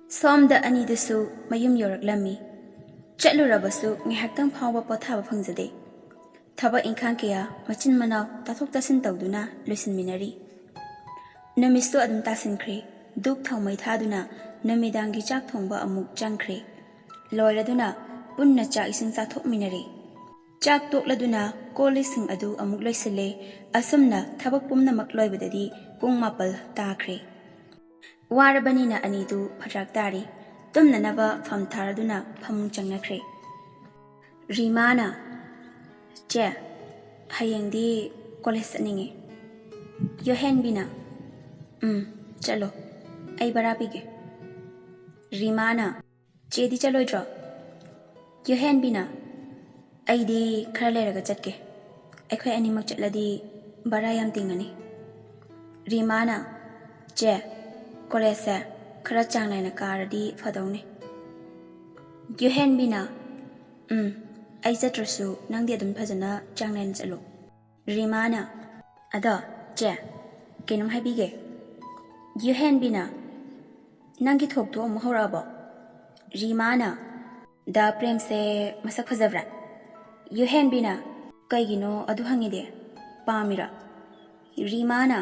ꯁꯣꯝꯗ ꯑꯅꯤꯗꯨꯁꯨ ꯃꯌꯨꯝ ꯌꯧꯔꯛꯂꯝꯃꯤ꯫ ꯆꯠꯂꯨꯔꯕꯁꯨ ꯉꯥꯏꯍꯥꯛꯇꯪ ꯐꯥꯎꯕ ꯄꯣꯊꯥꯕ ꯐꯪꯖꯗꯦ꯫ ꯊꯕꯛ ꯏꯪꯈꯥꯡ ꯀꯌꯥ ꯃꯆꯤꯟ ꯃꯅꯥꯎ ꯇꯥꯊꯣꯛ ꯇꯥꯁꯤꯟ ꯇꯧꯗꯨꯅ ꯂꯣꯏꯁꯤꯟꯃꯤꯟꯅꯔꯤ꯫ ꯅꯨꯃꯤꯠꯁꯨ ꯑꯗꯨꯝ ꯇꯥꯁꯤꯟꯈ꯭ꯔꯦ꯫ ꯙꯨꯞ ꯊꯥꯎꯃꯩ ꯊꯥꯗꯨꯅ ꯅꯨꯃꯤꯗꯥꯡꯒꯤ ꯆꯥꯛ ꯊꯣꯡꯕ ꯑꯃꯨꯛ ꯆꯪꯈ꯭ꯔꯦ꯫ ꯂꯣꯏꯔꯗꯨꯅ ꯄꯨꯟꯅ ꯆꯥꯛ ꯏꯁꯤꯡ ꯆꯥꯊꯣꯛꯃꯤꯟꯅꯔꯦ꯫ ꯆꯥꯛ ꯇꯣꯛꯂꯗꯨꯅ ꯀꯣꯜꯂꯤꯛꯁꯤꯡ ꯑꯗꯨ ꯑꯃꯨꯛ ꯂꯣꯏꯁꯤꯜꯂꯦ꯫ ꯑꯁꯨꯝꯅ ꯊꯕꯛ ꯄꯨꯝꯅꯃꯛ ꯂꯣꯏꯕꯗꯗꯤ ꯄꯨꯡ 4 ꯇꯥꯈ꯭ꯔꯦ꯫ ꯋꯥꯔꯕꯅꯤꯅ ꯑꯅꯤꯗꯨ ꯐꯔꯛ ꯇꯥꯔꯤ꯫ ꯇꯨꯝꯅꯅꯕ ꯐꯝ ꯊꯥꯔꯗꯨꯅ ꯐꯃꯨꯡ ꯆꯪꯅꯈ꯭ꯔꯦ꯫ ꯔꯤꯃꯥꯅ, "ꯆꯦ, ꯍꯌꯦꯡꯗꯤ ꯀꯣꯂꯦꯖ ꯆꯠꯅꯤꯡꯉꯦ." ꯌꯣꯍꯦꯟꯕꯤꯅ, ꯆꯠꯂꯣ, ꯑꯩ ꯕꯔꯥ ꯄꯤꯒꯦ." ꯔꯤꯃꯥꯅ, "ꯆꯦꯗꯤ ꯆꯠꯂꯣꯏꯗ꯭ꯔꯣ?" ꯌꯣꯍꯦꯟꯕꯤꯅ, "ꯑꯩꯗꯤ ꯈꯔ ꯂꯩꯔꯒ ꯆꯠꯀꯦ. ꯑꯩꯈꯣꯏ ꯑꯅꯤꯃꯛ ꯆꯠꯂꯗꯤ ꯕꯔꯥ ꯌꯥꯝ ꯇꯤꯡꯉꯅꯤ." ꯔꯤꯃꯥꯅ, "ꯆꯦ, ꯀꯣꯂꯦꯖꯁꯦ ꯈꯔ ꯆꯥꯡ ꯅꯥꯏꯅ ꯀꯥꯔꯗꯤ ꯐꯗꯧꯅꯤ." ꯌꯣꯍꯦꯟꯕꯤꯅ, ꯑꯩ ꯆꯠꯇ꯭ꯔꯁꯨ ꯅꯪꯗꯤ ꯑꯗꯨꯝ ꯐꯖꯅ ꯆꯥꯡ ꯅꯥꯏꯅ ꯆꯠꯂꯨ." ꯔꯤꯃꯥꯅ, "ꯑꯗꯣ ꯆꯦ, ꯀꯩꯅꯣꯝ ꯍꯥꯏꯕꯤꯒꯦ." ꯌꯣꯍꯦꯟꯕꯤꯅ, "ꯅꯪꯒꯤ ꯊꯣꯛꯇꯣ ꯑꯃꯨꯛ ꯍꯧꯔꯛꯑꯕꯣ?" ꯔꯤꯃꯥꯅ, "ꯗꯥ ꯄ꯭ꯔꯦꯝꯁꯦ ꯃꯁꯛ ꯐꯖꯕ꯭ꯔꯥ?" ꯌꯣꯍꯦꯟꯕꯤꯅ, "ꯀꯩꯒꯤꯅꯣ ꯑꯗꯨ ꯍꯪꯉꯤꯗꯤ? ꯄꯥꯝꯃꯤꯔꯥ?" ꯔꯤꯃꯥꯅ,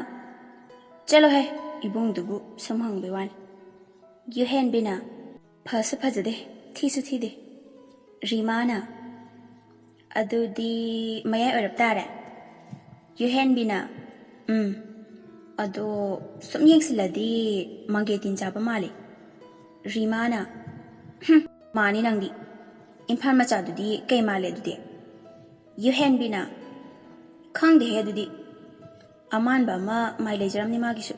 "ꯆꯠꯂꯣꯍꯦ, ꯏꯕꯨꯡꯗꯨꯕꯨ ꯁꯨꯝ ꯍꯪꯕꯩ ꯋꯥꯅꯤ." ꯌꯣꯍꯦꯟꯕꯤꯅ, "ꯐꯁꯨ ꯐꯖꯗꯦ, ꯊꯤꯁꯨ ꯊꯤꯗꯦ." ꯔꯤꯃꯥꯅ, "ꯑꯗꯨꯗꯤ ꯃꯌꯥꯏ ꯑꯣꯏꯔꯞ ꯇꯥꯔꯦ." ꯌꯣꯍꯦꯟꯕꯤꯅ, "ꯑꯗꯣ ꯁꯨꯝ ꯌꯦꯡꯁꯤꯜꯂꯗꯤ ꯃꯪꯒꯦ ꯇꯤꯟ ꯆꯥꯕ ꯃꯥꯜꯂꯤ." ꯔꯤꯃꯥꯅ, "ꯃꯥꯅꯤ ꯅꯪꯗꯤ. ꯏꯝꯐꯥꯜ ꯃꯆꯥꯗꯨꯗꯤ ꯀꯩ ꯃꯥꯜꯂꯦ ꯑꯗꯨꯗꯤ?" ꯌꯣꯍꯦꯟꯕꯤꯅ, "ꯈꯪꯗꯦꯍꯦ ꯑꯗꯨꯗꯤ. ꯑꯃꯥꯟꯕ ꯑꯃ ꯃꯥꯏ ꯂꯩꯖꯔꯝꯅꯤ ꯃꯥꯒꯤꯁꯨ."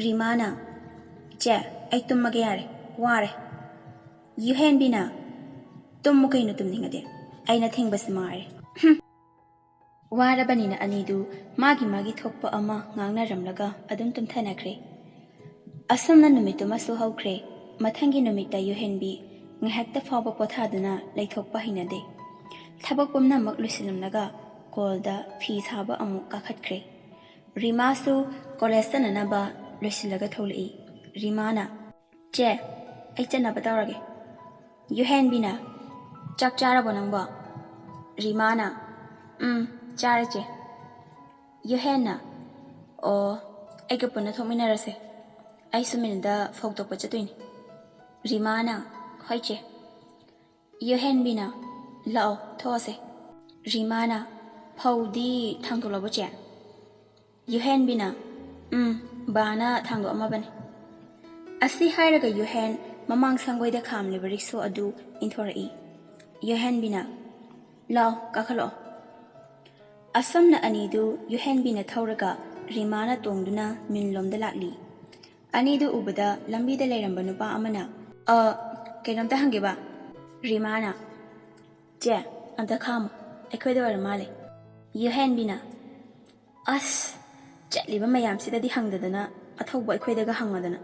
ꯔꯤꯃꯥꯅ, "ꯆꯦ, ꯑꯩ ꯇꯨꯝꯃꯒꯦ ꯌꯥꯔꯦ, ꯋꯥꯔꯦ." ꯌꯣꯍꯦꯟꯕꯤꯅ, "ꯇꯨꯝꯃꯨ ꯀꯩꯅꯣ ꯇꯨꯝꯅꯤꯡꯉꯗꯤ. ꯑꯩꯅ ꯊꯤꯡꯕꯁꯤ ꯃꯉꯥꯏꯔꯦ." ꯋꯥꯔꯕꯅꯤꯅ ꯑꯅꯤꯗꯨ ꯃꯥꯒꯤ ꯃꯥꯒꯤ ꯊꯣꯛꯄ ꯑꯃ ꯉꯥꯡꯅꯔꯝꯂꯒ ꯑꯗꯨꯝ ꯇꯨꯝꯊꯅꯈ꯭ꯔꯦ꯫ ꯑꯁꯨꯝꯅ ꯅꯨꯃꯤꯠꯇꯨꯃꯁꯨ ꯍꯧꯈ꯭ꯔꯦ꯫ ꯃꯊꯪꯒꯤ ꯅꯨꯃꯤꯠꯇ ꯌꯣꯍꯦꯟꯕꯤ ꯉꯥꯏꯍꯥꯛꯇ ꯐꯥꯎꯕ ꯄꯣꯊꯥꯗꯨꯅ ꯂꯩꯊꯣꯛꯄ ꯍꯩꯅꯗꯦ꯫ ꯊꯕꯛ ꯄꯨꯝꯅꯃꯛ ꯂꯣꯏꯁꯤꯜꯂꯝꯂꯒ ꯀꯣꯜꯗ ꯐꯤ ꯁꯥꯕ ꯑꯃꯨꯛ ꯀꯥꯈꯠꯈ꯭ꯔꯦ꯫ ꯔꯤꯃꯥꯁꯨ ꯀꯣꯂꯦꯖ ꯆꯠꯅꯅꯕ ꯂꯣꯏꯁꯤꯜꯂꯒ ꯊꯣꯛꯂꯛꯏ꯫ ꯔꯤꯃꯥꯅ, "ꯆꯦ, ꯑꯩ ꯆꯠꯅꯕ ꯇꯧꯔꯒꯦ." ꯌꯣꯍꯦꯟꯕꯤꯅ, "ꯆꯥꯛ ꯆꯥꯔꯕꯣ ꯅꯪꯕꯣ?" ꯔꯤꯃꯥꯅ, ꯆꯥꯔꯦ ꯆꯦ." ꯌꯣꯍꯦꯟꯅ, "ꯑꯣ, ꯑꯩꯒ ꯄꯨꯟꯅ ꯊꯣꯛꯃꯤꯟꯅꯔꯁꯦ. ꯑꯩꯁꯨ ꯃꯤꯜꯗ ꯐꯧ ꯇꯣꯛꯄ ꯆꯠꯇꯣꯏꯅꯤ." ꯔꯤꯃꯥꯅ, "ꯍꯣꯏ ꯆꯦ." ꯌꯣꯍꯦꯟꯕꯤꯅ, "ꯂꯥꯛꯑꯣ, ꯊꯣꯛꯑꯁꯦ." ꯔꯤꯃꯥꯅ, "ꯐꯧꯗꯤ ꯊꯥꯡꯗꯣꯛꯂꯕꯣ ꯆꯦ?" ꯌꯣꯍꯦꯟꯕꯤꯅ, ꯕꯥꯅ ꯊꯥꯡꯗꯣꯛꯑꯝꯃꯕꯅꯤ." ꯑꯁꯤ ꯍꯥꯏꯔꯒ ꯌꯣꯍꯦꯟ ꯃꯃꯥꯡ ꯁꯪꯒꯣꯏꯗ ꯈꯥꯝꯂꯤꯕ ꯔꯤꯛꯁꯣ ꯑꯗꯨ ꯏꯟꯊꯣꯔꯛꯏ꯫ ꯌꯣꯍꯦꯟꯕꯤꯅ, "ꯂꯥꯛꯑꯣ, ꯀꯥꯈꯠꯂꯛꯑꯣ." ꯑꯁꯨꯝꯅ ꯑꯅꯤꯗꯨ ꯌꯣꯍꯦꯟꯕꯤꯅ ꯊꯧꯔꯒ ꯔꯤꯃꯥꯅ ꯇꯣꯡꯗꯨꯅ ꯃꯤꯜꯂꯣꯝꯗ ꯂꯥꯛꯂꯤ꯫ ꯑꯅꯤꯗꯨ ꯎꯕꯗ ꯂꯝꯕꯤꯗ ꯂꯩꯔꯝꯕ ꯅꯨꯄꯥ ꯑꯃꯅ, ꯀꯩꯅꯣꯝꯇ ꯍꯪꯒꯦꯕ." ꯔꯤꯃꯥꯅ, "ꯆꯦ, ꯑꯝꯇ ꯈꯥꯝꯃꯨ, ꯑꯩꯈꯣꯏꯗ ꯑꯣꯏꯔ ꯃꯥꯜꯂꯦ." ꯌꯣꯍꯦꯟꯕꯤꯅ, "ꯑꯁ, ꯆꯠꯂꯤꯕ ꯃꯌꯥꯝꯁꯤꯗꯗꯤ ꯍꯪꯗꯗꯅ ꯑꯊꯧꯕ ꯑꯩꯈꯣꯏꯗꯒ ꯍꯪꯉꯗꯅ."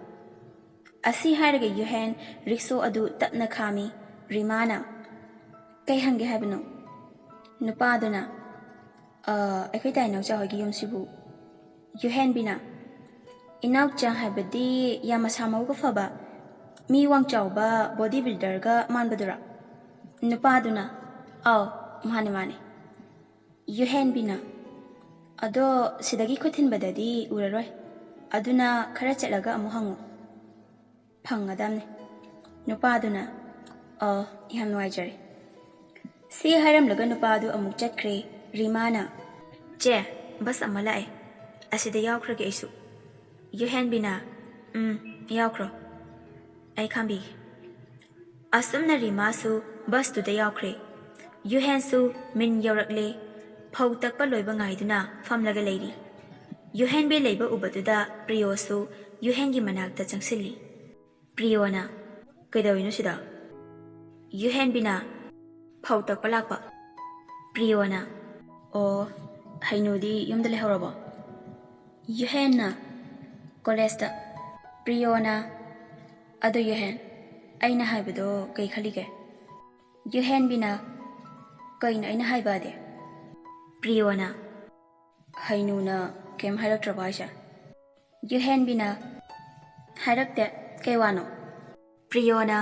ꯑꯁꯤ ꯍꯥꯏꯔꯒ ꯌꯣꯍꯦꯟ ꯔꯤꯛꯁꯣ ꯑꯗꯨ ꯇꯞꯅ ꯈꯥꯝꯃꯤ꯫ ꯔꯤꯃꯥꯅ, "ꯀꯩ ꯍꯪꯒꯦ ꯍꯥꯏꯕꯅꯣ?" ꯅꯨꯄꯥꯗꯨꯅ, "ꯑꯩꯈꯣꯏ ꯇꯥꯏꯅꯥꯎꯆꯥ ꯍꯣꯏꯒꯤ ꯌꯨꯝꯁꯤꯕꯨ?" ꯌꯣꯍꯦꯟꯕꯤꯅ, "ꯏꯅꯥꯎꯆꯥ ꯍꯥꯏꯕꯗꯤ ꯌꯥꯝ ꯃꯁꯥ ꯃꯎꯒ ꯐꯕ, ꯃꯤ ꯋꯥꯡ ꯆꯥꯎꯕ ꯕꯣꯗꯤ ꯕꯤꯜꯗꯔꯒ ꯃꯥꯟꯕꯗꯨꯔꯥ?" ꯅꯨꯄꯥꯗꯨꯅ, "ꯑꯥꯎ, ꯃꯥꯅꯦ ꯃꯥꯅꯦ." ꯌꯣꯍꯦꯟꯕꯤꯅ, "ꯑꯗꯣ ꯁꯤꯗꯒꯤ ꯈꯨꯠ ꯊꯤꯟꯕꯗꯗꯤ ꯎꯔꯔꯣꯏ. ꯑꯗꯨꯅ ꯈꯔ ꯆꯠꯂꯒ ꯑꯃꯨꯛ ꯍꯪꯉꯨ. ꯐꯪꯒꯗꯝꯅꯤ." ꯅꯨꯄꯥꯗꯨꯅ, ꯌꯥꯝ ꯅꯨꯡꯉꯥꯏꯖꯔꯦ." ꯁꯤ ꯍꯥꯏꯔꯝꯂꯒ ꯅꯨꯄꯥꯗꯨ ꯑꯃꯨꯛ ꯆꯠꯈ꯭ꯔꯦ꯫ ꯔꯤꯃꯥꯅ, "ꯆꯦ, ꯕꯁ ꯑꯃ ꯂꯥꯛꯑꯦ. ꯑꯁꯤꯗ ꯌꯥꯎꯈ꯭ꯔꯒꯦ ꯑꯩꯁꯨ." ꯌꯣꯍꯦꯟꯕꯤꯅ, ꯌꯥꯎꯈ꯭ꯔꯣ, ꯑꯩ ꯈꯥꯝꯕꯤꯒꯦ." ꯑꯁꯨꯝꯅ ꯔꯤꯃꯥꯁꯨ ꯕꯁꯇꯨꯗ ꯌꯥꯎꯈ꯭ꯔꯦ꯫ ꯌꯣꯍꯦꯟꯁꯨ ꯃꯤꯟ ꯌꯧꯔꯛꯂꯦ꯫ ꯐꯧ ꯇꯛꯄ ꯂꯣꯏꯕ ꯉꯥꯏꯗꯨꯅ ꯐꯝꯂꯒ ꯂꯩꯔꯤ꯫ ꯌꯣꯍꯦꯟꯕꯤ ꯂꯩꯕ ꯎꯕꯗꯨꯗ ꯄ꯭ꯔꯤꯌꯣꯁꯨ ꯌꯣꯍꯦꯟꯒꯤ ꯃꯅꯥꯛꯇ ꯆꯪꯁꯤꯜꯂꯤ꯫ ꯄ꯭ꯔꯤꯌꯣꯅ, "ꯀꯩꯗꯧꯔꯤꯅꯣ ꯁꯤꯗ?" ꯌꯣꯍꯦꯟꯕꯤꯅ, "ꯐꯧ ꯇꯛꯄ ꯂꯥꯛꯄ." ꯄ꯭ꯔꯤꯌꯣꯅ, "ꯑꯣ, ꯍꯩꯅꯨꯗꯤ ꯌꯨꯝꯗ ꯂꯩꯍꯧꯔꯕꯣ?" ꯌꯣꯍꯦꯟꯅ, "ꯀꯣꯂꯦꯖꯇ." ꯄ꯭ꯔꯤꯌꯣꯅ, "ꯑꯗꯣ ꯌꯣꯍꯦꯟ, ꯑꯩꯅ ꯍꯥꯏꯕꯗꯣ ꯀꯩ ꯈꯜꯂꯤꯒꯦ?" ꯌꯣꯍꯦꯟꯕꯤꯅ, "ꯀꯩꯅꯣ ꯑꯩꯅ ꯍꯥꯏꯕꯗꯤ?" ꯄ꯭ꯔꯤꯌꯣꯅ, "ꯍꯩꯅꯨꯅ ꯀꯩꯝ ꯍꯥꯏꯔꯛꯇ꯭ꯔꯕꯣ ꯍꯥꯏꯁꯦ?" ꯌꯣꯍꯦꯟꯕꯤꯅ, "ꯍꯥꯏꯔꯛꯇꯦ, ꯀꯩ ꯋꯥꯅꯣ?" ꯄ꯭ꯔꯤꯌꯣꯅ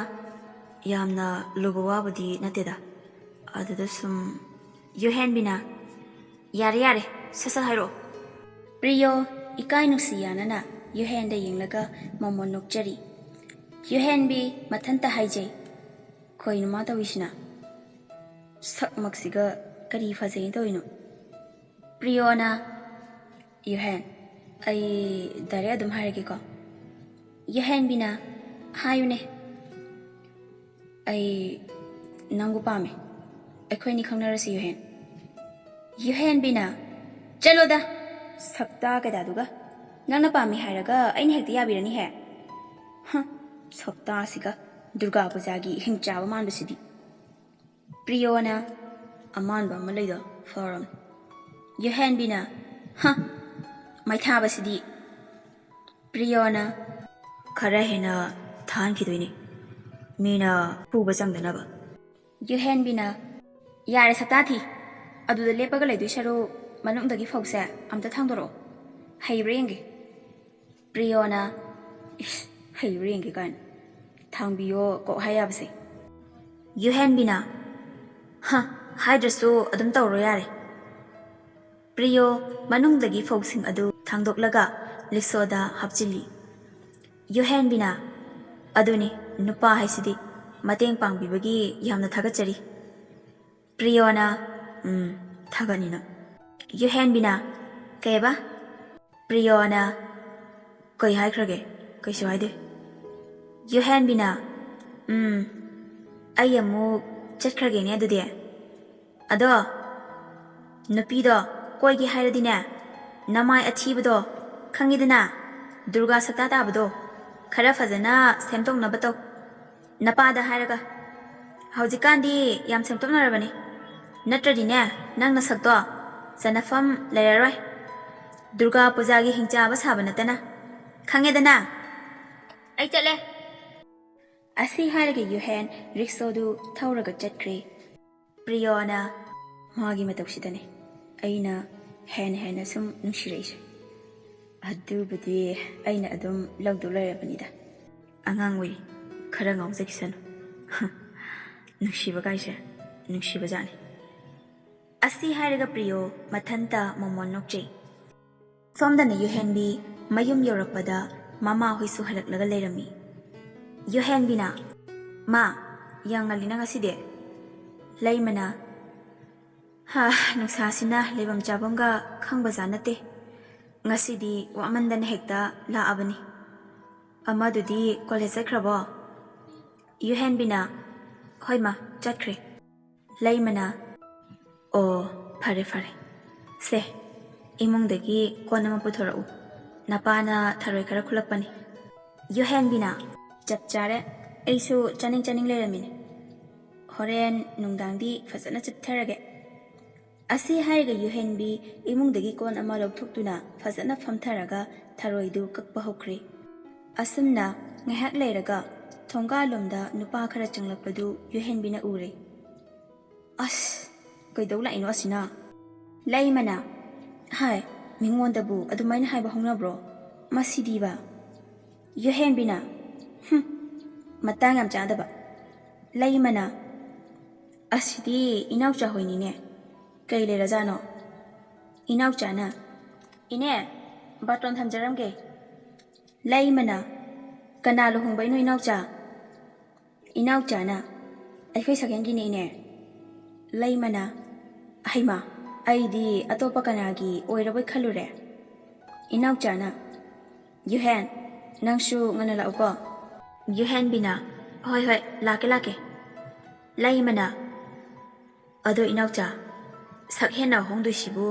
ꯌꯥꯝꯅ ꯂꯨꯕ ꯋꯥꯕꯨꯗꯤ ꯅꯠꯇꯦꯗ ꯑꯗꯨꯗ ꯁꯨꯝ ꯌꯨꯍꯦꯟꯕꯤꯅ ꯌꯥꯔꯦ ꯌꯥꯔꯦ ꯁꯠ ꯁꯠ ꯍꯥꯏꯔꯛꯑꯣ ꯄ꯭ꯔꯤꯌꯣ ꯏꯀꯥꯏ ꯅꯨꯡꯁꯤ ꯌꯥꯅꯅ ꯌꯨꯍꯦꯟꯗ ꯌꯦꯡꯂꯒ ꯃꯣꯃꯣꯟ ꯅꯣꯛꯆꯔꯤ ꯌꯨꯍꯦꯟꯕꯤ ꯃꯊꯟꯇ ꯍꯥꯏꯖꯩ ꯀꯩꯅꯣ ꯃꯥ ꯇꯧꯏꯁꯤꯅ ꯁꯛꯃꯛꯁꯤꯒ ꯀꯔꯤ ꯐꯖꯩꯅ ꯇꯧꯏꯅꯣ ꯄ꯭ꯔꯤꯌꯣꯅ ꯌꯨꯍꯦꯟ ꯑꯩ ꯗꯥꯏꯔꯦꯛ ꯑꯗꯨꯝ ꯍꯥꯏꯔꯒꯦꯀꯣ ꯌꯨꯍꯦꯟꯕꯤꯅ ꯍꯥꯏꯌꯨꯅꯦ ꯑꯩ ꯅꯪꯕꯨ ꯄꯥꯝꯃꯦ ꯑꯩꯈꯣꯏꯅꯤ ꯈꯪꯅꯔꯁꯤ ꯌꯨꯍꯦꯟ ꯌꯨꯍꯦꯟꯕꯤꯅ ꯆꯠꯂꯣꯗ ꯁꯛꯇꯥ ꯀꯩꯗꯥꯗꯨꯒ ꯅꯪꯅ ꯄꯥꯝꯃꯤ ꯍꯥꯏꯔꯒ ꯑꯩꯅ ꯍꯦꯛꯇ ꯌꯥꯕꯤꯔꯅꯤꯍꯦ ꯁꯛꯇꯥꯁꯤꯒ ꯗꯨꯔꯒꯥ ꯄꯨꯖꯥꯒꯤ ꯍꯤꯡꯆꯥꯕ ꯃꯥꯟꯕꯁꯤꯗꯤ ꯄ꯭ꯔꯤꯌꯣꯅ ꯑꯃꯥꯟꯕ ꯑꯃ ꯂꯩꯗꯣ ꯐꯔꯝ ꯌꯨꯍꯦꯟꯕꯤꯅ ꯃꯩꯊꯥꯕꯁꯤꯗꯤ ꯄ꯭ꯔꯤꯌꯣꯅ ꯈꯔ ꯍꯦꯟꯅ ꯊꯥꯍꯟꯈꯤꯗꯣꯏꯅꯤ ꯃꯤꯅ ꯄꯨꯕ ꯆꯪꯗꯅꯕ ꯌꯨꯍꯦꯟꯕꯤꯅ ꯌꯥꯔꯦ ꯁꯛꯇꯥꯊꯤ ꯑꯗꯨꯗ ꯂꯦꯞꯄꯒ ꯂꯩꯗꯣꯏ ꯁꯔꯨꯛ ꯃꯅꯨꯡꯗꯒꯤ ꯐꯧꯁꯦ ꯑꯝꯇ ꯊꯥꯡꯗꯣꯔꯛꯑꯣ ꯍꯩꯕ꯭ꯔꯥ ꯌꯦꯡꯒꯦ ꯄ꯭ꯔꯤꯌꯣꯅ ꯏꯁ ꯍꯩꯕ꯭ꯔꯥ ꯌꯦꯡꯒꯦ ꯀꯥꯏꯅ ꯊꯥꯡꯕꯤꯌꯣ ꯀꯣꯛ ꯍꯥꯏ ꯌꯥꯕꯁꯦ ꯌꯨꯍꯦꯟꯕꯤꯅ ꯍꯥꯏꯗ꯭ꯔꯁꯨ ꯑꯗꯨꯝ ꯇꯧꯔꯣ ꯌꯥꯔꯦ ꯄ꯭ꯔꯤꯌꯣ ꯃꯅꯨꯡꯗꯒꯤ ꯐꯧꯁꯤꯡ ꯑꯗꯨ ꯊꯥꯡꯗꯣꯛꯂꯒ ꯂꯤꯛꯁꯣꯗ ꯍꯥꯞꯆꯤꯜꯂꯤ ꯌꯨꯍꯦꯟꯕꯤꯅ ꯑꯗꯨꯅꯤ ꯅꯨꯄꯥ ꯍꯥꯏꯁꯤꯗꯤ ꯃꯇꯦꯡ ꯄꯥꯡꯕꯤꯕꯒꯤ ꯌꯥꯝꯅ ꯊꯥꯒꯠꯆꯔꯤ ꯄ꯭ꯔꯤꯌꯣꯅ ꯊꯥꯒꯠꯅꯤꯅ ꯌꯨꯍꯦꯟꯕꯤꯅ ꯀꯩꯕ ꯄ꯭ꯔꯤꯌꯣꯅ ꯀꯩ ꯍꯥꯏꯈ꯭ꯔꯒꯦ ꯀꯩꯁꯨ ꯍꯥꯏꯗꯦ ꯌꯨꯍꯦꯟꯕꯤꯅ ꯑꯩ ꯑꯃꯨꯛ ꯆꯠꯈ꯭ꯔꯒꯦꯅꯦ ꯑꯗꯨꯗꯤ ꯑꯗꯣ ꯅꯨꯄꯤꯗꯣ ꯀꯣꯏꯒꯦ ꯍꯥꯏꯔꯗꯤꯅꯦ ꯅꯃꯥꯏ ꯑꯊꯤꯕꯗꯣ ꯈꯪꯉꯤꯗꯅ ꯗꯨꯔꯒꯥ ꯁꯛꯇꯥ ꯇꯥꯕꯗꯣ ꯈꯔ ꯐꯖꯅ ꯁꯦꯝꯗꯣꯛꯅꯕ ꯇꯧ ꯅꯄꯥꯗ ꯍꯥꯏꯔꯒ ꯍꯧꯖꯤꯛꯀꯥꯟꯗꯤ ꯌꯥꯝ ꯁꯦꯝꯗꯣꯛꯅꯔꯕꯅꯤ ꯅꯠꯇ꯭ꯔꯗꯤꯅꯦ ꯅꯪ ꯅꯁꯛꯇꯣ ꯆꯟꯅꯐꯝ ꯂꯩꯔꯔꯣꯏ ꯗꯨꯔꯒꯥ ꯄꯨꯖꯥꯒꯤ ꯍꯤꯡꯆꯥꯕ ꯁꯥꯕ ꯅꯠꯇꯅ ꯈꯪꯉꯦꯗꯅ ꯑꯩ ꯆꯠꯂꯦ ꯑꯁꯤ ꯍꯥꯏꯔꯒ ꯌꯨꯍꯦꯟ ꯔꯤꯛꯁꯣꯗꯨ ꯊꯧꯔꯒ ꯆꯠꯈ꯭ꯔꯦ ꯄ꯭ꯔꯤꯌꯣꯅ ꯃꯥꯒꯤ ꯃꯇꯧꯁꯤꯗꯅꯦ ꯑꯩꯅ ꯍꯦꯟꯅ ꯁꯨꯝ ꯅꯨꯡꯁꯤꯔꯛꯏꯁꯦ ꯑꯗꯨꯕꯨꯗꯤ ꯑꯩꯅ ꯑꯗꯨꯝ ꯂꯧꯗꯨ ꯂꯩꯔꯕꯅꯤꯗ ꯑꯉꯥꯡ ꯑꯣꯏꯔꯤ ꯈꯔ ꯉꯥꯎꯖꯈꯤꯁꯅꯨ ꯅꯨꯡꯁꯤꯕ ꯀꯥꯏꯁꯦ ꯅꯨꯡꯁꯤꯕꯖꯥꯠꯅꯤ ꯑꯁꯤ ꯍꯥꯏꯔꯒ ꯄ꯭ꯔꯤꯌꯣ ꯃꯊꯟꯇ ꯃꯣꯃꯣꯟ ꯅꯣꯛꯆꯩ ꯁꯣꯝꯗꯅ ꯌꯨꯍꯦꯟꯕꯤ ꯃꯌꯨꯝ ꯌꯧꯔꯛꯄꯗ ꯃꯃꯥꯍꯣꯏꯁꯨ ꯍꯜꯂꯛꯂꯒ ꯂꯩꯔꯝꯃꯤ ꯌꯨꯍꯦꯟꯕꯤꯅ ꯃꯥ ꯌꯥꯝ ꯉꯜꯂꯤꯅ ꯉꯁꯤꯗꯤ ꯂꯩꯃꯅ ꯅꯨꯡꯁꯥꯁꯤꯅ ꯂꯩꯐꯝ ꯆꯥꯐꯝꯒ ꯈꯪꯕꯖꯥꯠ ꯅꯠꯇꯦ ꯉꯁꯤꯗꯤ ꯋꯥꯃꯟꯗꯅ ꯍꯦꯛꯇ ꯂꯥꯛꯑꯕꯅꯤ ꯑꯃꯗꯨꯗꯤ ꯀꯣꯂꯦꯖ ꯆꯠꯈ꯭ꯔꯕꯣ ꯌꯨꯍꯦꯟꯕꯤꯅ ꯍꯣꯏ ꯃꯥ ꯆꯠꯈ꯭ꯔꯦ ꯂꯩꯃꯅ ꯑꯣ ꯐꯔꯦ ꯐꯔꯦ ꯁꯦ ꯏꯃꯨꯡꯗꯒꯤ ꯀꯣꯟ ꯑꯃ ꯄꯨꯊꯣꯔꯛꯎ ꯅꯄꯥꯅ ꯊꯔꯣꯏ ꯈꯔ ꯈꯨꯜꯂꯛꯄꯅꯤ ꯌꯨꯍꯦꯟꯕꯤꯅ ꯆꯞ ꯆꯥꯔꯦ ꯑꯩꯁꯨ ꯆꯥꯅꯤꯡ ꯂꯩꯔꯝꯃꯤꯅꯦ ꯍꯣꯔꯦꯟ ꯅꯨꯡꯗꯥꯡꯗꯤ ꯐꯖꯅ ꯆꯨꯞꯊꯔꯒꯦ ꯑꯁꯤ ꯍꯥꯏꯔꯒ ꯌꯨꯍꯦꯟꯕꯤ ꯏꯃꯨꯡꯗꯒꯤ ꯀꯣꯟ ꯑꯃ ꯂꯧꯊꯣꯛꯇꯨꯅ ꯐꯖꯅ ꯐꯝꯊꯔꯒ ꯊꯔꯣꯏꯗꯨ ꯀꯛꯄ ꯍꯧꯈ꯭ꯔꯦ ꯑꯁꯨꯝꯅ ꯉꯥꯏꯍꯥꯛ ꯂꯩꯔꯒ ꯊꯣꯡꯒꯥꯜꯂꯣꯝꯗ ꯅꯨꯄꯥ ꯈꯔ ꯆꯪꯂꯛꯄꯗꯨ ꯌꯨꯍꯦꯟꯕꯤꯅ ꯎꯔꯦ ꯑꯁ ꯀꯩꯗꯧ ꯂꯥꯛꯏꯅꯣ ꯑꯁꯤꯅ ꯂꯩꯃꯅ ꯍꯥꯏ ꯃꯤꯉꯣꯟꯗꯕꯨ ꯑꯗꯨꯃꯥꯏꯅ ꯍꯥꯏꯕ ꯍꯧꯅꯕ꯭ꯔꯣ ꯃꯁꯤꯗꯤꯕ ꯌꯨꯍꯦꯟꯕꯤꯅ ꯃꯇꯥꯡ ꯌꯥꯝ ꯆꯥꯗꯕ ꯂꯩꯃꯅ ꯑꯁꯤꯗꯤ ꯏꯅꯥꯎꯆꯥ ꯍꯣꯏꯅꯤꯅꯦ ꯀꯩ ꯂꯩꯔꯖꯥꯠꯅꯣ ꯏꯅꯥꯎꯆꯥꯅ ꯏꯅꯦ ꯕꯥꯔꯇꯣꯟ ꯊꯝꯖꯔꯝꯒꯦ ꯂꯩꯃꯅ ꯀꯅꯥ ꯂꯨꯍꯣꯡꯕꯩꯅꯣ ꯏꯅꯥꯎꯆꯥ ꯏꯅꯥꯎꯆꯥꯅ ꯑꯩꯈꯣꯏ ꯁꯛꯍꯦꯟꯒꯤꯅꯦ ꯏꯅꯦ ꯂꯩꯃꯅ ꯍꯩꯃꯥ ꯑꯩꯗꯤ ꯑꯇꯣꯞꯄ ꯀꯅꯥꯒꯤ ꯑꯣꯏꯔꯕꯣꯏ ꯈꯜꯂꯨꯔꯦ ꯏꯅꯥꯎꯆꯥꯅ ꯌꯨꯍꯦꯟ ꯅꯪꯁꯨ ꯉꯟꯅ ꯂꯥꯛꯎꯀꯣ ꯌꯨꯍꯦꯟꯕꯤꯅ ꯍꯣꯏ ꯂꯥꯛꯀꯦ ꯂꯩꯃꯅ ꯑꯗꯣ ꯏꯅꯥꯎꯆꯥ ꯁꯛꯍꯦꯟꯅ ꯍꯣꯡꯗꯣꯏꯁꯤꯕꯨ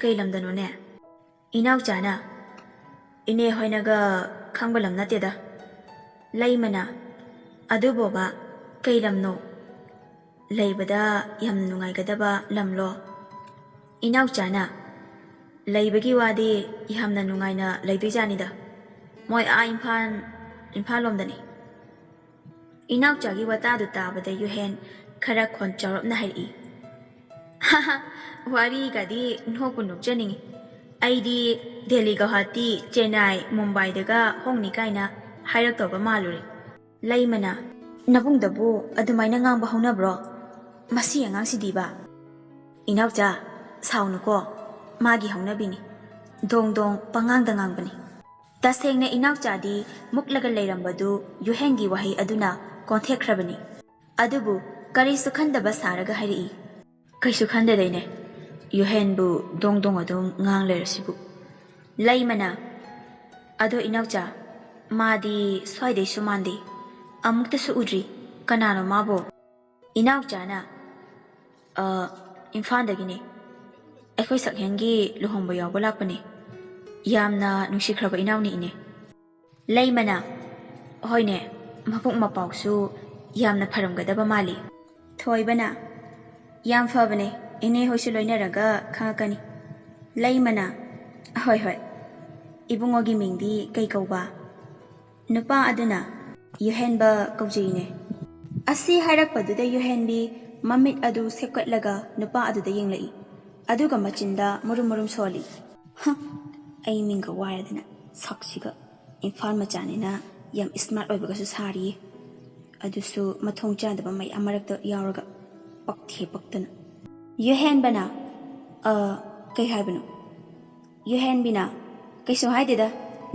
ꯀꯩ ꯂꯝꯗꯅꯣꯅꯦ ꯏꯅꯥꯎꯆꯥꯅ ꯏꯅꯦ ꯍꯣꯏꯅꯒ ꯈꯪꯕ ꯂꯝ ꯅꯠꯇꯦꯗ ꯂꯩꯃꯅ ꯑꯗꯨꯕꯣꯕ ꯀꯩ ꯂꯝꯅꯣ ꯂꯩꯕꯗ ꯌꯥꯝꯅ ꯅꯨꯡꯉꯥꯏꯒꯗꯕ ꯂꯝꯂꯣ ꯏꯅꯥꯎꯆꯥꯅ ꯂꯩꯕꯒꯤ ꯋꯥꯗꯤ ꯌꯥꯝꯅ ꯅꯨꯡꯉꯥꯏꯅ ꯂꯩꯗꯣꯏꯖꯥꯅꯤꯗ ꯃꯣꯏ ꯏꯝꯐꯥꯜ ꯂꯣꯝꯗꯅꯤ ꯏꯅꯥꯎꯆꯥꯒꯤ ꯋꯥꯇꯥꯗꯨ ꯇꯥꯕꯗ ꯌꯨꯍꯦꯟ ꯈꯔ ꯈꯣꯟ ꯆꯥꯎꯔꯞꯅ ꯍꯥꯏꯔꯛꯏ ꯋꯥꯔꯤꯒꯗꯤ ꯅꯣꯛꯄꯨ ꯅꯣꯛꯆꯅꯤꯡꯉꯤ ꯑꯩꯗꯤ ꯗꯦꯜꯂꯤ ꯒꯧꯍꯥꯇꯤ ꯆꯦꯟꯅꯥꯏ ꯃꯨꯝꯕꯥꯏꯗꯒ ꯍꯣꯡꯅꯤ ꯀꯥꯏꯅ ꯍꯥꯏꯔꯛꯇꯧꯕ ꯃꯥꯜꯂꯨꯔꯦ ꯂꯩꯃꯅ ꯅꯕꯨꯡꯗꯕꯨ ꯑꯗꯨꯃꯥꯏꯅ ꯉꯥꯡꯕ ꯍꯧꯅꯕ꯭ꯔꯣ? ꯃꯁꯤ ꯑꯉꯥꯡꯁꯤꯗꯤꯕ. ꯏꯅꯥꯎꯆꯥ ꯁꯥꯎꯅꯨꯀꯣ, ꯃꯥꯒꯤ ꯍꯧꯅꯕꯤꯅꯤ. ꯗꯣꯡ ꯗꯣꯡ ꯄꯉꯥꯡꯗ ꯉꯥꯡꯕꯅꯤ. ꯇꯁꯦꯡꯅ ꯏꯅꯥꯎꯆꯥꯗꯤ ꯃꯨꯛꯂꯒ ꯂꯩꯔꯝꯕꯗꯨ ꯌꯨꯍꯦꯟꯒꯤ ꯋꯥꯍꯩ ꯑꯗꯨꯅ ꯀꯣꯟꯊꯦꯛꯈ꯭ꯔꯕꯅꯤ. ꯑꯗꯨꯕꯨ ꯀꯔꯤꯁꯨ ꯈꯟꯗꯕ ꯁꯥꯔꯒ ꯍꯥꯏꯔꯛꯏ. ꯀꯩꯁꯨ ꯈꯟꯗꯗꯩꯅꯦ, ꯌꯨꯍꯦꯟꯕꯨ ꯗꯣꯡ ꯗꯣꯡ ꯑꯗꯨꯝ ꯉꯥꯡ ꯂꯩꯔꯁꯤꯕꯨ. ꯂꯩꯃꯅ ꯑꯗꯣ ꯏꯅꯥꯎꯆꯥ, ꯃꯥꯗꯤ ꯁ꯭ꯋꯥꯏꯗꯩꯁꯨ ꯃꯥꯟꯗꯦ, ꯑꯃꯨꯛꯇꯁꯨ ꯎꯗ꯭ꯔꯤ. ꯀꯅꯥꯅꯣ ꯃꯥꯕꯣ? ꯏꯅꯥꯎꯆꯥꯅ ꯏꯝꯐꯥꯜꯗꯒꯤꯅꯦ. ꯑꯩꯈꯣꯏ ꯁꯛꯍꯦꯟꯒꯤ ꯂꯨꯍꯣꯡꯕ ꯌꯥꯎꯕ ꯂꯥꯛꯄꯅꯦ. ꯌꯥꯝꯅ ꯅꯨꯡꯁꯤꯈ꯭ꯔꯕ ꯏꯅꯥꯎꯅꯤ ꯏꯅꯦ. ꯂꯩꯃꯅ ꯍꯣꯏꯅꯦ, ꯃꯕꯨꯛ ꯃꯄꯥꯎꯁꯨ ꯌꯥꯝꯅ ꯐꯔꯝꯒꯗꯕ ꯃꯥꯜꯂꯤ. ꯊꯣꯏꯕꯅ ꯌꯥꯝ ꯐꯕꯅꯦ, ꯏꯅꯦ ꯍꯣꯏꯁꯨ ꯂꯣꯏꯅꯔꯒ ꯈꯪꯉꯛꯀꯅꯤ. ꯂꯩꯃꯅ ꯍꯣꯏ ꯍꯣꯏ. ꯏꯕꯨꯡꯉꯣꯒꯤ ꯃꯤꯡꯗꯤ ꯀꯩ ꯀꯧꯕ? ꯅꯨꯄꯥ ꯑꯗꯨꯅ ꯌꯨꯍꯦꯟꯕ ꯀꯧꯖꯩꯅꯦ. ꯑꯁꯤ ꯍꯥꯏꯔꯛꯄꯗꯨꯗ ꯌꯨꯍꯦꯟꯕꯤ ꯃꯃꯤꯠ ꯑꯗꯨ ꯁꯦꯞꯀꯠꯂꯒ ꯅꯨꯄꯥ ꯑꯗꯨꯗ ꯌꯦꯡꯂꯛꯏ. ꯑꯗꯨꯒ ꯃꯆꯤꯟꯗ ꯃꯨꯔꯨꯝ ꯃꯨꯔꯨꯝ ꯁꯣꯜꯂꯤ. ꯑꯩ ꯃꯤꯡꯒ ꯋꯥꯏꯔꯗꯅ ꯁꯛꯁꯤꯒ ꯏꯝꯐꯥꯜ ꯃꯆꯥꯅꯤꯅ ꯌꯥꯝ ꯏꯁꯃꯥꯔꯠ ꯑꯣꯏꯕꯒꯁꯨ ꯁꯥꯔꯤꯌꯦ. ꯑꯗꯨꯁꯨ ꯃꯊꯣꯡ ꯆꯥꯗꯕ ꯃꯌꯥꯝ ꯃꯔꯛꯇ ꯌꯥꯎꯔꯒ ꯄꯛꯊꯦ ꯄꯛꯇꯅ. ꯌꯨꯍꯦꯟꯕꯅ ꯀꯩ ꯍꯥꯏꯕꯅꯣ? ꯌꯨꯍꯦꯟꯕꯤꯅ ꯀꯩꯁꯨ ꯍꯥꯏꯗꯦꯗ,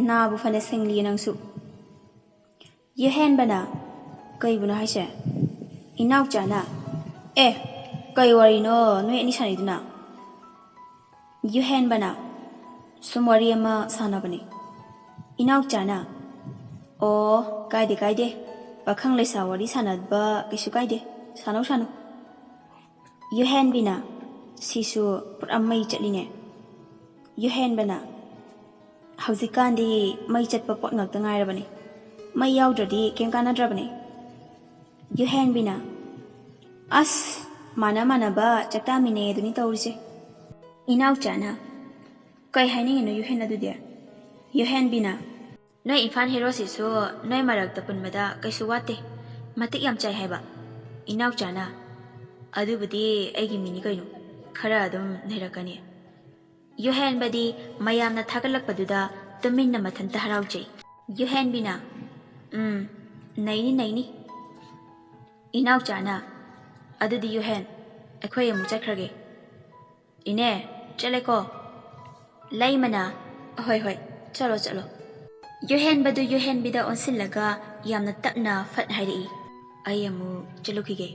ꯅꯥꯕꯨ ꯐꯅ ꯁꯤꯡꯂꯤꯌꯦ ꯅꯪꯁꯨ. ꯌꯨꯍꯦꯟꯕꯅ ꯀꯩꯕꯨꯅꯣ ꯍꯥꯏꯁꯦ? ꯏꯅꯥꯎꯆꯥꯅ ꯀꯩ ꯋꯥꯔꯤꯅꯣ ꯅꯣꯏ ꯑꯅꯤ ꯁꯥꯟꯅꯩꯗꯨꯅ? ꯌꯨꯍꯦꯟꯕꯅ ꯁꯨꯝ ꯋꯥꯔꯤ ꯑꯃ ꯁꯥꯟꯅꯕꯅꯤ. ꯏꯅꯥꯎꯆꯥꯅ ꯑꯣ, ꯀꯥꯏꯗꯦ ꯀꯥꯏꯗꯦ, ꯄꯥꯈꯪ ꯂꯩꯁꯥ ꯋꯥꯔꯤ ꯁꯥꯟꯅꯕ ꯀꯩꯁꯨ ꯀꯥꯏꯗꯦ, ꯁꯥꯟꯅꯧ ꯁꯥꯟꯅꯧ. ꯌꯨꯍꯦꯟꯕꯤꯅ ꯁꯤꯁꯨ ꯄꯨꯔꯥ ꯃꯩ ꯆꯠꯂꯤꯅꯦ. ꯌꯨꯍꯦꯟꯕꯅ ꯍꯧꯖꯤꯛꯀꯥꯟꯗꯤ ꯃꯩ ꯆꯠꯄ ꯄꯣꯠ ꯉꯥꯛꯇ ꯉꯥꯏꯔꯕꯅꯤ, ꯃꯩ ꯌꯥꯎꯗ꯭ꯔꯗꯤ ꯀꯩꯝ ꯀꯥꯟꯅꯗ꯭ꯔꯕꯅꯤ. ꯌꯨꯍꯦꯟꯕꯤꯅ ꯑꯁ, ꯃꯥꯟꯅ ꯃꯥꯟꯅꯕ ꯆꯥꯛꯇꯥꯃꯤꯟꯅꯩ ꯑꯗꯨꯅꯤ ꯇꯧꯔꯤꯁꯦ. ꯏꯅꯥꯎꯆꯥꯅ ꯀꯩ ꯍꯥꯏꯅꯤꯡꯉꯤꯅꯣ ꯌꯨꯍꯦꯟ ꯑꯗꯨꯗꯤ? ꯌꯨꯍꯦꯟꯕꯤꯅ ꯅꯣꯏ ꯏꯝꯐꯥꯜ ꯍꯦꯔꯣꯁꯤꯁꯨ ꯅꯣꯏ ꯃꯔꯛꯇ ꯄꯨꯟꯕꯗ ꯀꯩꯁꯨ ꯋꯥꯠꯇꯦ, ꯃꯇꯤꯛ ꯌꯥꯝ ꯆꯥꯏ ꯍꯥꯏꯕ. ꯏꯅꯥꯎꯆꯥꯅ ꯑꯗꯨꯕꯨꯗꯤ ꯑꯩꯒꯤ ꯃꯤꯅꯤ ꯀꯩꯅꯣ, ꯈꯔ ꯑꯗꯨꯝ ꯅꯩꯔꯛꯀꯅꯤ. ꯌꯨꯍꯦꯟꯕꯗꯤ ꯃꯌꯥꯝꯅ ꯊꯥꯒꯠꯂꯛꯄꯗꯨꯗ ꯇꯨꯃꯤꯟꯅ ꯃꯊꯟꯇ ꯍꯔꯥꯎꯖꯩ. ꯌꯨꯍꯦꯟꯕꯤꯅ ꯅꯩꯅꯤ ꯅꯩꯅꯤ. ꯏꯅꯥꯎꯆꯥꯅ ꯑꯗꯨꯗꯤ ꯌꯨꯍꯦꯟ, ꯑꯩꯈꯣꯏ ꯑꯃꯨꯛ ꯆꯠꯈ꯭ꯔꯒꯦ. ꯏꯅꯦ ꯆꯠꯂꯦꯀꯣ. ꯂꯩꯃꯅ ꯍꯣꯏ ꯍꯣꯏ, ꯆꯠꯂꯣ ꯆꯠꯂꯣ. ꯌꯨꯍꯦꯟꯕꯗꯨ ꯌꯨꯍꯦꯟꯕꯤꯗ ꯑꯣꯟꯁꯤꯜꯂꯒ ꯌꯥꯝꯅ ꯇꯞꯅ ꯐꯠ ꯍꯥꯏꯔꯛꯏ. ꯑꯩ ꯑꯃꯨꯛ ꯆꯠꯂꯨꯈꯤꯒꯦ.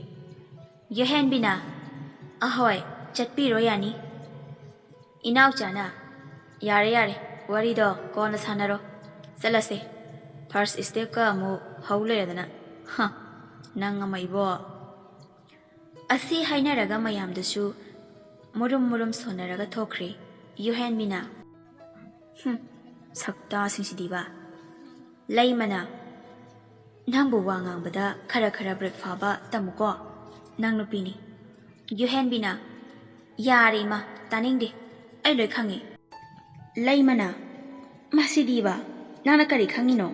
ꯌꯨꯍꯦꯟꯕꯤꯅ ꯑꯍꯣꯏ, ꯆꯠꯄꯤꯔꯣ ꯌꯥꯅꯤ. ꯏꯅꯥꯎꯆꯥꯅ ꯌꯥꯔꯦ ꯌꯥꯔꯦ, ꯋꯥꯔꯤꯗꯣ ꯀꯣꯟꯅ ꯁꯥꯟꯅꯔꯣ, ꯆꯠꯂꯁꯦ. ꯐꯥꯔꯁ ꯁ꯭ꯇꯦꯞꯀ ꯑꯃꯨꯛ ꯍꯧ ꯂꯩꯔꯗꯅ. ꯅꯪ ꯑꯃ ꯏꯕꯣ. ꯑꯁꯤ ꯍꯥꯏꯅꯔꯒ ꯃꯌꯥꯝꯗꯨꯁꯨ ꯃꯨꯔꯨꯝ ꯃꯨꯔꯨꯝ ꯁꯣꯟꯅꯔꯒ ꯊꯣꯛꯈ꯭ꯔꯦ. ꯌꯨꯍꯦꯟꯕꯤꯅ ꯁꯛꯇꯥꯁꯤꯡꯁꯤꯗꯤꯕ. ꯂꯩꯃꯅ ꯅꯪꯕꯨ ꯋꯥ ꯉꯥꯡꯕꯗ ꯈꯔ ꯈꯔ ꯕ꯭ꯔꯦꯛ ꯐꯥꯕ ꯇꯝꯃꯨꯀꯣ, ꯅꯪ ꯅꯨꯄꯤꯅꯤ. ꯌꯨꯍꯦꯟꯕꯤꯅ ꯌꯥꯔꯦ ꯏꯃꯥ, ꯇꯥꯅꯤꯡꯗꯦ, ꯑꯩ ꯂꯣꯏ ꯈꯪꯉꯤ. ꯂꯩꯃꯅ ꯃꯁꯤꯗꯤꯕ, ꯅꯪꯅ ꯀꯔꯤ ꯈꯪꯉꯤꯅꯣ?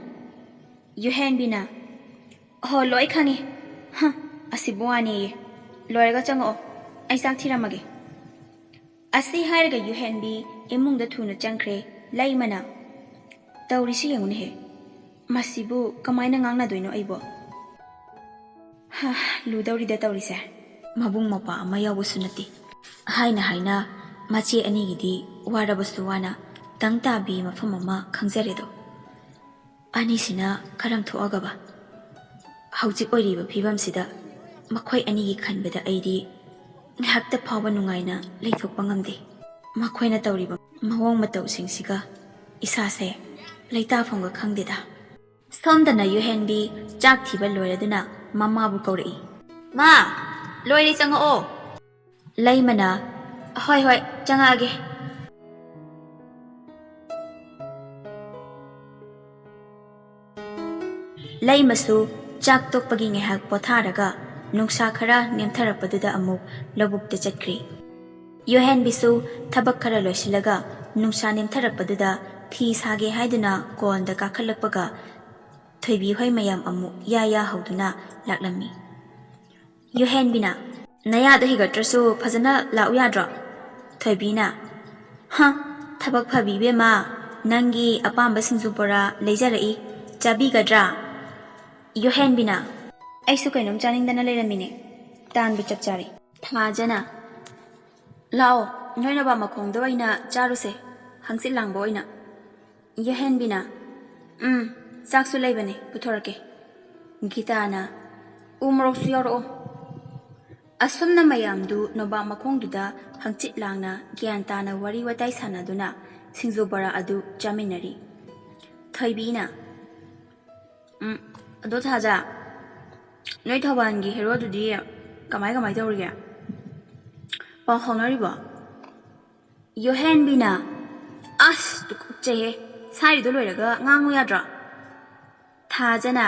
ꯌꯨꯍꯦꯟꯕꯤꯅ ꯍꯣ, ꯂꯣꯏ ꯈꯪꯉꯤ. ꯑꯁꯤꯕꯨ ꯋꯥꯅꯦꯌꯦ. ꯂꯣꯏꯔꯒ ꯆꯪꯉꯛꯑꯣ, ꯑꯩ ꯆꯥꯛ ꯊꯤꯔꯝꯃꯒꯦ. ꯑꯁꯤ ꯍꯥꯏꯔꯒ ꯌꯨꯍꯦꯟꯕꯤ ꯏꯃꯨꯡꯗ ꯊꯨꯅ ꯆꯪꯈ꯭ꯔꯦ. ꯂꯩꯃꯅ ꯇꯧꯔꯤꯁꯤ ꯌꯦꯡꯉꯨꯅꯦꯍꯦ, ꯃꯁꯤꯕꯨ ꯀꯃꯥꯏꯅ ꯉꯥꯡꯅꯗꯣꯏꯅꯣ ꯑꯩꯕꯣ? ꯂꯨꯗꯧꯔꯤꯗ ꯇꯧꯔꯤꯁꯦ. ꯃꯕꯨꯡ ꯃꯧꯄ꯭ꯋꯥ ꯑꯃ ꯌꯥꯎꯕꯁꯨ ꯅꯠꯇꯦ. ꯍꯥꯏꯅ ꯍꯥꯏꯅ ꯃꯆꯦ ꯑꯅꯤꯒꯤꯗꯤ ꯋꯥꯔꯕꯁꯨ ꯋꯥꯅ ꯇꯪ ꯇꯥꯕꯤ ꯃꯐꯝ ꯑꯃ ꯈꯪꯖꯔꯦꯗꯣ. ꯑꯅꯤꯁꯤꯅ ꯀꯔꯝ ꯊꯣꯛꯑꯒꯕ? ꯍꯧꯖꯤꯛ ꯑꯣꯏꯔꯤꯕ ꯐꯤꯕꯝꯁꯤꯗ ꯃꯈꯣꯏ ꯑꯅꯤꯒꯤ ꯈꯟꯕꯗ ꯑꯩꯗꯤ ꯉꯥꯏꯍꯥꯛꯇ ꯐꯥꯎꯕ ꯅꯨꯡꯉꯥꯏꯅ ꯂꯩꯊꯣꯛꯄ ꯉꯝꯗꯦ. ꯃꯈꯣꯏꯅ ꯇꯧꯔꯤꯕ ꯃꯑꯣꯡ ꯃꯇꯧꯁꯤꯡꯁꯤꯒ ꯏꯁꯥꯁꯦ ꯂꯩꯇꯥꯐꯝꯒ ꯈꯪꯗꯦꯗ. ꯁꯣꯝꯗꯅ ꯌꯨꯍꯦꯟꯕꯤ ꯆꯥꯛ ꯊꯤꯕ ꯂꯣꯏꯔꯗꯨꯅ ꯃꯃꯥꯕꯨ ꯀꯧꯔꯛꯏ. ꯃꯥ, ꯂꯣꯏꯔꯦ ꯆꯪꯉꯛꯑꯣ. ꯂꯩꯃꯅ ꯍꯣꯏ ꯍꯣꯏ, ꯆꯪꯉꯛꯑꯒꯦ. ꯂꯩꯃꯁꯨ ꯆꯥꯛ ꯇꯣꯛꯄꯒꯤ ꯉꯥꯏꯍꯥꯛ ꯄꯣꯊꯥꯔꯒ ꯅꯨꯡꯁꯥ ꯈꯔ ꯅꯦꯝꯊꯔꯛꯄꯗꯨꯗ ꯑꯃꯨꯛ ꯂꯧꯕꯨꯛꯇ ꯆꯠꯈ꯭ꯔꯤ. ꯌꯨꯍꯦꯟꯕꯤꯁꯨ ꯊꯕꯛ ꯈꯔ ꯂꯣꯏꯁꯤꯜꯂꯒ ꯅꯨꯡꯁꯥ ꯅꯦꯝꯊꯔꯛꯄꯗꯨꯗ ꯐꯤ ꯁꯥꯒꯦ ꯍꯥꯏꯗꯨꯅ ꯀꯣꯟꯗ ꯀꯥꯈꯠꯂꯛꯄꯒ ꯊꯣꯏꯕꯤ ꯍꯣꯏ ꯃꯌꯥꯝ ꯑꯃꯨꯛ ꯌꯥ ꯍꯧꯗꯨꯅ ꯂꯥꯛꯂꯝꯃꯤ. ꯌꯨꯍꯦꯟꯕꯤꯅ ꯅꯌꯥꯗꯣ ꯍꯤꯒꯠꯇ꯭ꯔꯁꯨ ꯐꯖꯅ ꯂꯥꯛꯎ ꯌꯥꯗ꯭ꯔꯣ? ꯊꯣꯏꯕꯤꯅ ꯊꯕꯛ ꯐꯕꯤ ꯏꯕꯦꯝꯃ, ꯅꯪꯒꯤ ꯑꯄꯥꯝꯕ ꯁꯤꯡꯖꯨ ꯕꯣꯔꯥ ꯂꯩꯖꯔꯛꯏ, ꯆꯥꯕꯤꯒꯗ꯭ꯔꯥ? ꯌꯣꯍꯦꯟꯕꯤꯅ ꯑꯩꯁꯨ ꯀꯩꯅꯣꯝ ꯆꯥꯅꯤꯡꯗꯅ ꯂꯩꯔꯝꯃꯤꯅꯦ ꯇꯥꯟꯕ ꯆꯞ ꯆꯥꯔꯤ ꯊꯥꯖꯅ ꯂꯥꯛꯑꯣ ꯅꯣꯏꯅꯕ ꯃꯈꯣꯡꯗ ꯑꯣꯏꯅ ꯆꯥꯔꯨꯁꯦ ꯍꯪꯆꯤꯠ ꯂꯥꯡꯕ ꯑꯣꯏꯅ ꯌꯣꯍꯦꯟꯕꯤꯅ ꯆꯥꯛꯁꯨ ꯂꯩꯕꯅꯦ ꯄꯨꯊꯣꯔꯛꯀꯦ ꯒꯤꯇꯥꯅ ꯎ ꯃꯣꯔꯣꯛꯁꯨ ꯌꯥꯎꯔꯛꯑꯣ ꯑꯁꯨꯝꯅ ꯃꯌꯥꯝꯗꯨ ꯅꯣꯕꯥꯞ ꯃꯈꯣꯡꯗꯨꯗ ꯍꯪꯆꯤꯠ ꯂꯥꯡꯅ ꯒ꯭ꯌꯥꯟ ꯇꯥꯅ ꯋꯥꯔꯤ ꯋꯥꯇꯥꯏ ꯁꯥꯟꯅꯗꯨꯅ ꯁꯤꯡꯖꯨ ꯕꯣꯔꯥ ꯑꯗꯨ ꯆꯥꯃꯤꯟꯅꯔꯤ ꯊꯣꯏꯕꯤꯅ ꯑꯗꯣ ꯊꯥꯖ ꯅꯣꯏ ꯊꯧꯕꯥꯜꯒꯤ ꯍꯦꯔꯣꯗꯨꯗꯤ ꯀꯃꯥꯏ ꯇꯧꯔꯤꯒꯦ ꯄꯥꯎ ꯐꯥꯎꯅꯔꯤꯕꯣ ꯌꯣꯍꯦꯟꯕꯤꯅ ꯑꯁ ꯇꯨꯀꯠꯆꯩꯍꯦ ꯁꯥꯏꯔꯤꯗꯣ ꯂꯣꯏꯔꯒ ꯉꯥꯡꯉꯨ ꯌꯥꯗ꯭ꯔꯣ ꯊꯥꯖꯅ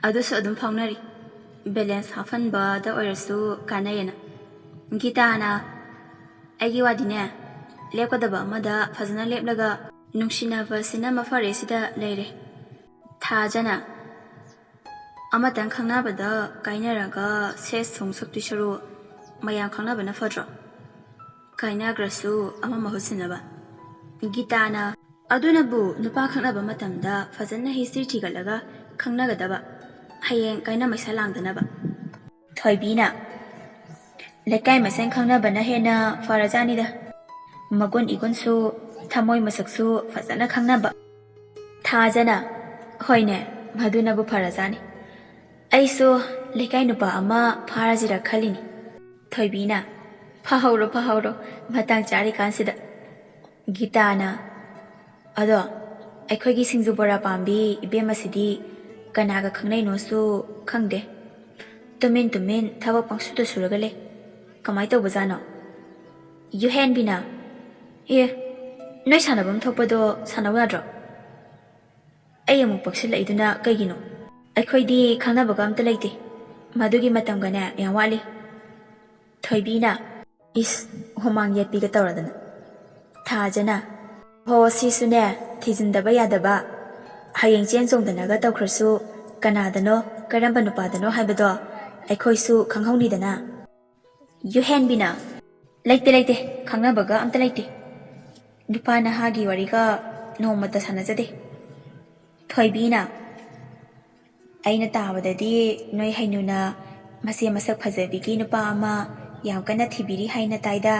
ꯑꯗꯨꯁꯨ ꯑꯗꯨꯝ ꯐꯥꯎꯅꯔꯤ ꯕꯦꯂꯦꯟꯁ ꯍꯥꯞꯍꯟꯕꯗ ꯑꯣꯏꯔꯁꯨ ꯀꯥꯟꯅꯩꯌꯦꯅ ꯒꯤꯇꯥꯅ ꯑꯩꯒꯤ ꯋꯥꯗꯤꯅꯦ ꯂꯦꯞꯀꯗꯕ ꯑꯃꯗ ꯐꯖꯅ ꯂꯦꯞꯂꯒ ꯅꯨꯡꯁꯤꯅꯕꯁꯤꯅ ꯃꯐꯔꯦ ꯁꯤꯗ ꯂꯩꯔꯦ ꯊꯥꯖꯅ ꯑꯃꯇꯪ ꯈꯪꯅꯕꯗ ꯀꯥꯏꯅꯔꯒ ꯁꯦꯁ ꯁꯣꯡ ꯁꯛꯇꯨꯏ ꯁꯔꯨꯛ ꯃꯌꯥꯝ ꯈꯪꯅꯕꯅ ꯐꯠꯇ꯭ꯔꯣ ꯀꯥꯏꯅꯈ꯭ꯔꯁꯨ ꯑꯃ ꯃꯍꯨꯠ ꯁꯤꯟꯅꯕ ꯒꯤꯇꯥꯅ ꯑꯗꯨꯅꯕꯨ ꯅꯨꯄꯥ ꯈꯪꯅꯕ ꯃꯇꯝꯗ ꯐꯖꯅ ꯍꯤꯁꯇ꯭ꯔꯤ ꯊꯤꯒꯠꯂꯒ ꯈꯪꯅꯒꯗꯕ ꯍꯌꯦꯡ ꯀꯥꯏꯅ ꯃꯩꯁꯥ ꯂꯥꯡꯗꯅꯕ ꯊꯣꯏꯕꯤꯅ ꯂꯩꯀꯥꯏ ꯃꯁꯦꯟ ꯈꯪꯅꯕꯅ ꯍꯦꯟꯅ ꯐꯔꯖꯥꯅꯤꯗ ꯃꯒꯨꯟ 이군ꯁꯨ ꯊꯃꯣꯏ ꯃꯁꯛꯁꯨ ꯐꯖꯅ ꯈꯪꯅꯕ ꯊꯥꯖꯅ ꯍꯣꯏꯅꯦ ꯃꯗꯨꯅꯕꯨ ꯐꯔꯖꯥꯅꯤ ꯑꯩꯁꯨ ꯂꯩꯀꯥꯏ ꯅꯨꯄꯥ ꯑꯃ ꯐꯥꯔꯁꯤꯔ ꯈꯜꯂꯤꯅꯤ ꯊꯣꯏꯕꯤꯅ ꯐꯥꯍꯧꯔꯣ ꯃꯇꯥꯡ ꯆꯥꯔꯤꯀꯥꯟꯁꯤꯗ ꯒꯤꯇꯥꯅ ꯑꯗꯣ ꯑꯩꯈꯣꯏꯒꯤ ꯁꯤꯡꯖꯨ ꯕꯣꯔꯥ ꯄꯥꯝꯕꯤ ꯏꯕꯦꯝꯃꯁꯤꯗꯤ ꯀꯅꯥꯒ ꯈꯪꯅꯩꯅꯣꯁꯨ ꯈꯪꯗꯦ ꯇꯨꯃꯤꯟ ꯊꯕꯛ ꯄꯪꯁꯨꯗ ꯁꯨꯔꯒ ꯂꯩ ꯀꯃꯥꯏ ꯇꯧꯕꯖꯥꯠꯅꯣ ꯌꯨꯍꯦꯟꯕꯤꯅ ꯅꯣꯏ ꯁꯥꯟꯅꯐꯝ ꯊꯣꯛꯄꯗꯣ ꯁꯥꯟꯅꯧ ꯌꯥꯗ꯭ꯔꯣ ꯑꯩ ꯑꯃꯨꯛ ꯄꯛꯁꯤꯜꯂꯛꯏꯗꯨꯅ ꯀꯩꯒꯤꯅꯣ ꯑꯩꯈꯣꯏꯗꯤ ꯈꯪꯅꯕꯒ ꯑꯝꯇ ꯂꯩꯇꯦ ꯃꯗꯨꯒꯤ ꯃꯇꯝꯒꯅꯦ ꯌꯥꯝ ꯋꯥꯠꯂꯤ ꯊꯣꯏꯕꯤꯅ ꯏꯁ ꯍꯨꯃꯥꯡ ꯌꯦꯠꯄꯤꯒ ꯇꯧꯔꯗꯅ ꯊꯥꯖꯅ ꯍꯣ ꯁꯤꯁꯨꯅꯦ ꯊꯤꯖꯤꯟꯗꯕ ꯌꯥꯗꯕ ꯍꯌꯦꯡ ꯆꯦꯟ ꯆꯣꯡꯗꯅꯒ ꯇꯧꯈ꯭ꯔꯁꯨ ꯀꯅꯥꯗꯅꯣ ꯀꯔꯝꯕ ꯅꯨꯄꯥꯗꯅꯣ ꯍꯥꯏꯕꯗꯣ ꯑꯩꯈꯣꯏꯁꯨ ꯈꯪꯍꯧꯅꯤꯗꯅ ꯌꯨꯍꯦꯟꯕꯤꯅ ꯂꯩꯇꯦ ꯈꯪꯅꯕꯒ ꯑꯝꯇ ꯂꯩꯇꯦ ꯅꯨꯄꯥ ꯅꯍꯥꯒꯤ ꯋꯥꯔꯤꯒ ꯅꯣꯡꯃꯇ ꯁꯥꯟꯅꯖꯗꯦ ꯊꯣꯏꯕꯤꯅ ꯑꯩꯅ ꯇꯥꯕꯗꯗꯤ ꯅꯣꯏ ꯍꯩꯅꯨꯅ ꯃꯆꯦ ꯃꯁꯛ ꯐꯖꯕꯤꯒꯤ ꯅꯨꯄꯥ ꯑꯃ ꯌꯥꯝ ꯀꯟꯅ ꯊꯤꯕꯤꯔꯤ ꯍꯥꯏꯅ ꯇꯥꯏꯗ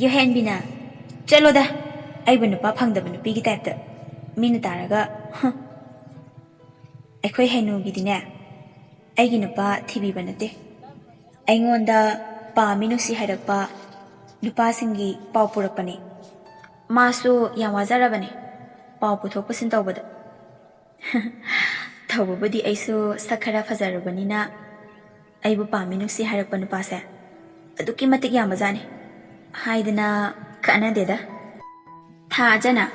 ꯌꯨꯍꯦꯟꯕꯤꯅ ꯆꯠꯂꯣꯗ ꯑꯩꯕꯨ ꯅꯨꯄꯥ ꯐꯪꯗꯕ ꯅꯨꯄꯤꯒꯤ ꯇꯥꯏꯞꯇ ꯃꯤꯅ ꯇꯥꯔꯒ ꯑꯩꯈꯣꯏ ꯍꯩꯅꯨꯒꯤꯗꯤꯅꯦ ꯑꯩꯒꯤ ꯅꯨꯄꯥ ꯊꯤꯕꯤꯕ ꯅꯠꯇꯦ ꯑꯩꯉꯣꯟꯗ ꯄꯥꯝꯃꯤ ꯅꯨꯡꯁꯤ ꯍꯥꯏꯔꯛꯄ ꯅꯨꯄꯥꯁꯤꯡꯒꯤ ꯄꯥꯎ ꯄꯨꯔꯛꯄꯅꯤ ꯃꯥꯁꯨ ꯌꯥꯝ ꯋꯥꯖꯔꯕꯅꯤ ꯄꯥꯎ ꯄꯨꯊꯣꯛ ꯄꯨꯁꯤꯟ ꯇꯧꯕꯗ ꯇꯧꯕꯕꯨꯗꯤ ꯑꯩꯁꯨ ꯁꯛ ꯈꯔ ꯐꯖꯔꯕꯅꯤꯅ ꯑꯩꯕꯨ ꯄꯥꯝꯃꯤ ꯅꯨꯡꯁꯤ ꯍꯥꯏꯔꯛꯄ ꯅꯨꯄꯥꯁꯦ ꯑꯗꯨꯛꯀꯤ ꯃꯇꯤꯛ ꯌꯥꯝꯕꯖꯥꯠꯅꯤ ꯍꯥꯏꯗꯅ ꯀꯥꯟꯅꯗꯦꯗ ꯊꯥꯖꯅ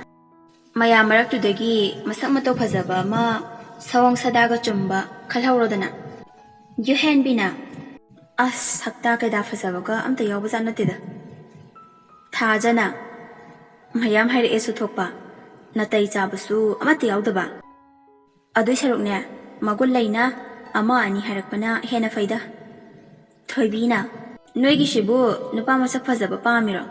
ꯃꯌꯥꯝ ꯃꯔꯛꯇꯨꯗꯒꯤ ꯃꯁꯛ ꯃꯇꯧ ꯐꯖꯕ ꯑꯃ ꯁꯑꯣꯡ ꯁꯥꯗꯥꯒ ꯆꯨꯝꯕ ꯈꯜꯍꯧꯔꯣꯗꯅ ꯌꯨꯍꯦꯟꯕꯤꯅ ꯑꯁ ꯁꯛꯇꯥ ꯀꯩꯗꯥ ꯐꯖꯕꯒ ꯑꯝꯇ ꯌꯥꯎꯕꯖꯥꯠ ꯅꯠꯇꯦꯗ ꯊꯥꯖꯅ ꯃꯌꯥꯝ ꯍꯥꯏꯔꯛꯑꯦꯁꯨ ꯊꯣꯛꯄ ꯅꯥꯇꯩ ꯆꯥꯕꯁꯨ ꯑꯃꯠꯇ ꯌꯥꯎꯗꯕ ꯑꯗꯨꯏ ꯁꯔꯨꯛꯅꯦ ꯃꯒꯨꯟ ꯂꯩꯅ ꯑꯃ ꯑꯅꯤ ꯍꯥꯏꯔꯛꯄꯅ ꯍꯦꯟꯅ ꯐꯩꯗ ꯊꯣꯏꯕꯤꯅ ꯅꯣꯏꯒꯤꯁꯤꯕꯨ ꯅꯨꯄꯥ ꯃꯁꯛ ꯐꯖꯕ ꯄꯥꯝꯃꯤꯔꯣ